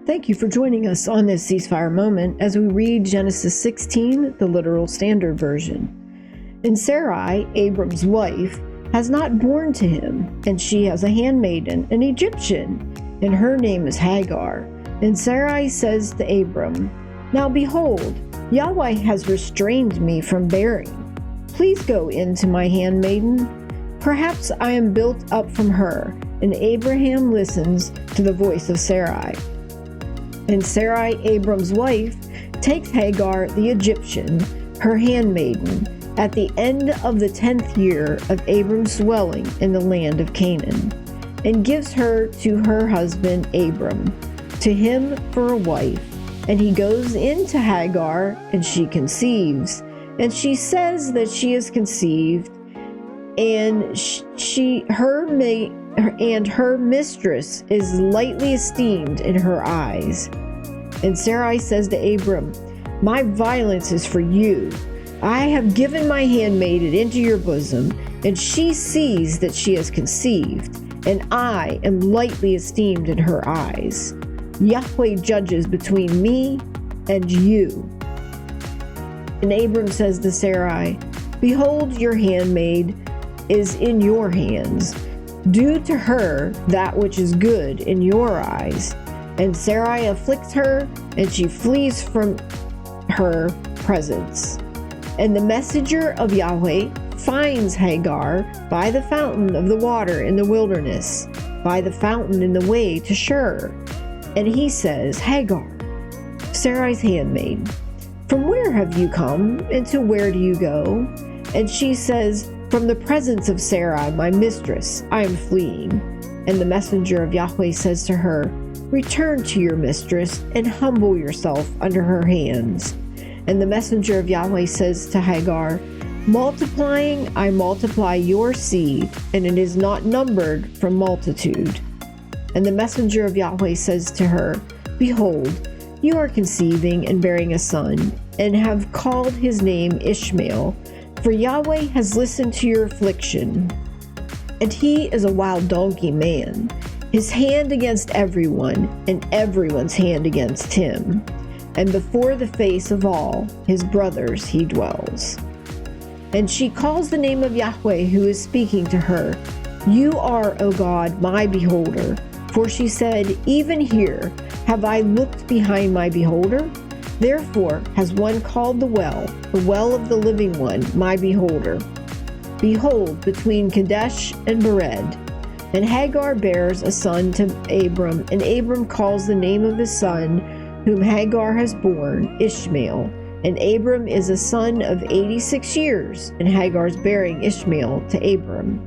Thank you for joining us on this ceasefire moment as we read Genesis 16, the literal standard version. And Sarai, Abram's wife, has not borne to him, and she has a handmaiden, an Egyptian, and her name is Hagar. And Sarai says to Abram, "Now behold, Yahweh has restrained me from bearing. Please go in to my handmaiden. Perhaps I am built up from her." And Abraham listens to the voice of Sarai. And Sarai, Abram's wife, takes Hagar the Egyptian, her handmaiden, at the end of the 10th year of Abram's dwelling in the land of Canaan, and gives her to her husband Abram, to him for a wife. And he goes into Hagar, and she conceives. And she says that she is conceived, and her mistress is lightly esteemed in her eyes. And Sarai says to Abram, "My violence is for you. I have given my handmaiden into your bosom, and she sees that she has conceived, and I am lightly esteemed in her eyes. Yahweh judges between me and you." And Abram says to Sarai, "Behold, your handmaid is in your hands. Do to her that which is good in your eyes." And Sarai afflicts her, and she flees from her presence. And the messenger of Yahweh finds Hagar by the fountain of the water in the wilderness, by the fountain in the way to Shur. And he says, "Hagar, Sarai's handmaid, from where have you come, and to where do you go?" And she says, "From the presence of Sarai, my mistress, I am fleeing." And the messenger of Yahweh says to her, "Return to your mistress and humble yourself under her hands." And the messenger of Yahweh says to Hagar, "Multiplying, I multiply your seed, and it is not numbered from multitude." And the messenger of Yahweh says to her, "Behold, you are conceiving and bearing a son, and have called his name Ishmael, for Yahweh has listened to your affliction. And he is a wild donkey man, his hand against everyone, and everyone's hand against him. And before the face of all his brothers he dwells." And she calls the name of Yahweh who is speaking to her, "You are, O God, my beholder." For she said, "Even here have I looked behind my beholder." Therefore has one called the well of the living one, my beholder. Behold, between Kadesh and Bered. And Hagar bears a son to Abram, and Abram calls the name of his son, whom Hagar has borne, Ishmael. And Abram is a son of 86 years, and Hagar's bearing Ishmael to Abram.